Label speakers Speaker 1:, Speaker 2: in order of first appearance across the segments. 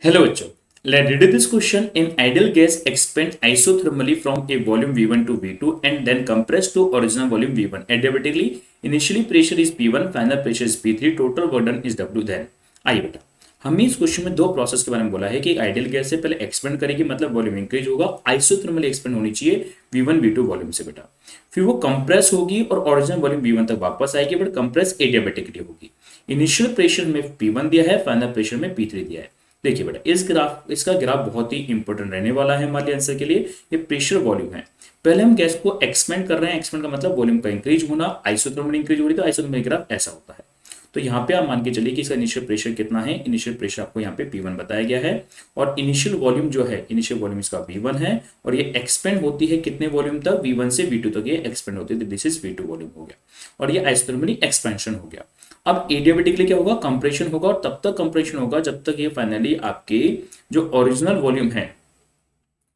Speaker 1: Hello, bachcho. Let's read this question. In ideal gas, expand isothermally from a volume V1 to V2 and then compress to original volume V1. Adiabatically, initially pressure is P1, final pressure is P3, total work done is W. Then आइए बेटा, हमें इस question में दो process के बारे में बोला है कि आइडियल गैस से पहले एक्सपेंड करेगी, मतलब वॉल्यूम इंक्रीज होगा, आइसोथर्मली एक्सपेंड होनी चाहिए V1 V2 वॉल्यूम से बेटा, फिर वो कंप्रेस होगी और ओरिजिनल वॉल्यूम V1 तक वापस आएगी, बट कंप्रेस एडियाबेटिकली होगी। इनिशियल प्रेशर में P1 दिया है, फाइनल प्रेशर में P3 दिया है। देखिए बेटा, इसका ग्राफ बहुत ही इंपॉर्टेंट रहने वाला है हमारे आंसर के लिए। ये प्रेशर वॉल्यूम है। पहले हम गैस को एक्सपेंड कर रहे हैं, एक्सपेंड का मतलब वॉल्यूम का इंक्रीज होना, आइसोथर्मल इंक्रीज हो रही है, तो आइसोथर्मल ग्राफ ऐसा होता है। तो यहाँ पे आप मान के चलिए कि इसका इनिशियल प्रेशर कितना है। इनिशियल प्रेशर आपको यहाँ पे P1 बताया गया है और इनिशियल वॉल्यूम जो है, इनिशियल वॉल्यूम इसका V1 है और ये एक्सपेंड होती है कितने वॉल्यूम तक, V1 से V2 तक ये एक्सपेंड होती है, तो दिस इज V2 वॉल्यूम हो गया और ये आइसोथर्मली एक्सपेंशन हो गया। अब एडियाबेटिकली क्या होगा, कंप्रेशन होगा और तब तक कंप्रेशन होगा जब तक ये फाइनली आपके जो ओरिजिनल वॉल्यूम है,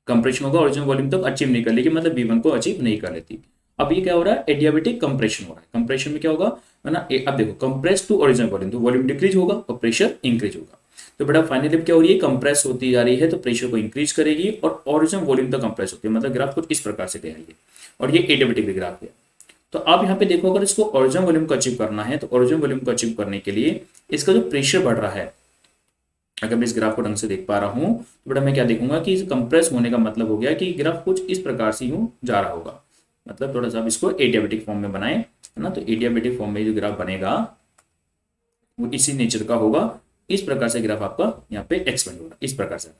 Speaker 1: कंप्रेशन होगा ओरिजिनल वॉल्यूम तक अचीव नहीं कर लेगी, मतलब V1 को अचीव नहीं कर लेती। अब ये क्या हो रहा है, एडियाबेटिक कंप्रेशन हो रहा है। कंप्रेशन में क्या होगा है ना, अब देखो कंप्रेस टू ओरिजिनल वॉल्यूम, तो वॉल्यूम डिक्रीज होगा और प्रेशर इंक्रीज होगा। तो बेटा फाइनली क्या हो रही है, कंप्रेस होती जा रही है, तो प्रेशर को इंक्रीज करेगी और ओरिजिनल वॉल्यूम तक कंप्रेस होती है, मतलब ग्राफ कुछ इस प्रकार से गया है और ये एडियाबेटिक ग्राफ है। तो आप यहाँ पे देखो, अगर इसको ओरिजिनल वॉल्यूम को अचीव करना है, तो ओरिजिनल वॉल्यूम को अचीव करने के लिए इसका जो प्रेशर बढ़ रहा है, अगर मैं इस ग्राफ को ढंग से देख पा रहा हूं तो बेटा मैं क्या देखूंगा कि कंप्रेस होने का मतलब हो गया कि ग्राफ कुछ इस प्रकार से यूं जा रहा होगा। मतलब थोड़ा सा आप इसको एडियाबेटिक फॉर्म में बनाए, है ना। तो एडियाबेटिक फॉर्म में जो ग्राफ बनेगा वो इसी नेचर का होगा। इस प्रकार से ग्राफ आपका यहाँ पे एक्सपेंड होगा, इस प्रकार से।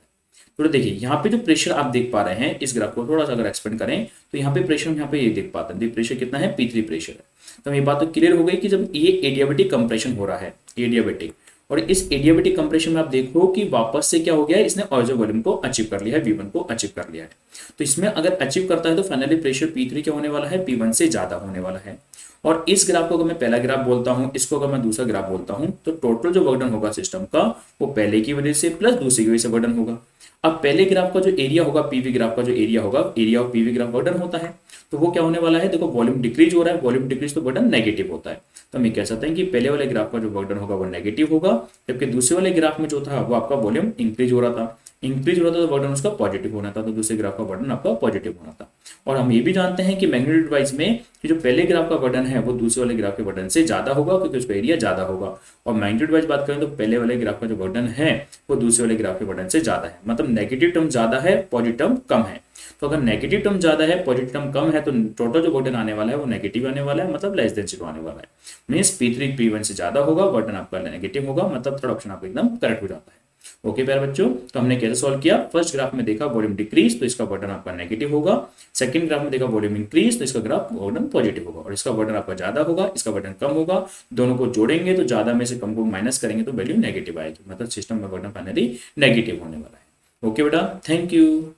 Speaker 1: तो देखिए यहाँ पे जो प्रेशर आप देख पा रहे हैं, इस ग्राफ को थोड़ा सा अगर एक्सपेंड करें तो यहाँ पे प्रेशर हम यहाँ पे ये देख पाते हैं, प्रेशर कितना है, P3 प्रेशर है। तो ये बात तो क्लियर हो गई कि जब ये एडियाबेटिक कंप्रेशन हो रहा है, एडियाबेटिक, और इस एडियाबेटिक कंप्रेशन में आप देखो कि वापस से क्या हो गया है, इसने ओरिजिनल वॉल्यूम को अचीव कर लिया है, V1 को अचीव कर लिया है। तो इसमें अगर अचीव करता है तो फाइनली प्रेशर P3 क्या होने वाला है, P1 से ज्यादा होने वाला है। और इस ग्राफ को अगर मैं पहला ग्राफ बोलता हूं, इसको अगर मैं दूसरा ग्राफ बोलता हूं, तो टोटल जो वर्क डन होगा सिस्टम का वो पहले की वजह से प्लस दूसरी की वजह से वर्क डन होगा। अब पहले ग्राफ का जो एरिया होगा, पीवी ग्राफ का जो एरिया होगा, area of PV graph work done होता है, तो वो क्या होने वाला है, देखो वॉल्यूम डिक्रीज हो रहा है, वॉल्यूम डिक्रीज तो वर्क डन नेगेटिव होता है। तो हम ये कह सकते हैं कि पहले वाले ग्राफ का जो वर्क डन होगा वो नेगेटिव होगा, जबकि दूसरे वाले ग्राफ में जो था वो आपका वॉल्यूम इंक्रीज हो रहा था, इंक्रीज हो रहा था तो वर्क डन उसका पॉजिटिव होना था, तो दूसरे ग्राफ का वर्क डन आपका पॉजिटिव होना था। और हम ये भी जानते हैं कि मैग्नीट्यूड वाइज में कि जो पहले ग्राफ का वर्क डन है वो दूसरे वाले ग्राफ के वर्क डन से ज्यादा होगा, क्योंकि उसका एरिया ज्यादा होगा। और मैग्नीट्यूड वाइज बात करें तो पहले वाले ग्राफ का जो वर्क डन है वो दूसरे वाले ग्राफ के वर्क डन से ज्यादा है, मतलब नेगेटिव टर्म ज्यादा है, पॉजिटिव टर्म कम है। तो अगर नेगेटिव टर्म ज्यादा है, पॉजिटिव टर्म कम है, तो टोटल जो वर्क डन आने वाला है वो नेगेटिव आने वाला है, मतलब लेस देन 0 आने वाला है। मींस P3 P1 से ज्यादा होगा, वर्क डन आपका नेगेटिव होगा, मतलब थर्ड ऑप्शन आपका एकदम करेक्ट हो जाता है। ओके प्यारे बच्चों, तो हमने कैसे सॉल्व किया, फर्स्ट ग्राफ में देखा वॉल्यूम डिक्रीज, तो इसका वर्क डन आपका नेगेटिव होगा। सेकंड ग्राफ में देखा वॉल्यूम इंक्रीज, तो इसका ग्राफ वर्क डन पॉजिटिव होगा, और इसका वर्क डन आपका ज्यादा होगा, इसका वर्क डन कम होगा। दोनों को जोड़ेंगे तो ज्यादा में से कम को माइनस करेंगे तो वैल्यू नेगेटिव आएगी, मतलब सिस्टम में वर्क डन फाइनली नेगेटिव होने वाला है। ओके बेटा, थैंक यू।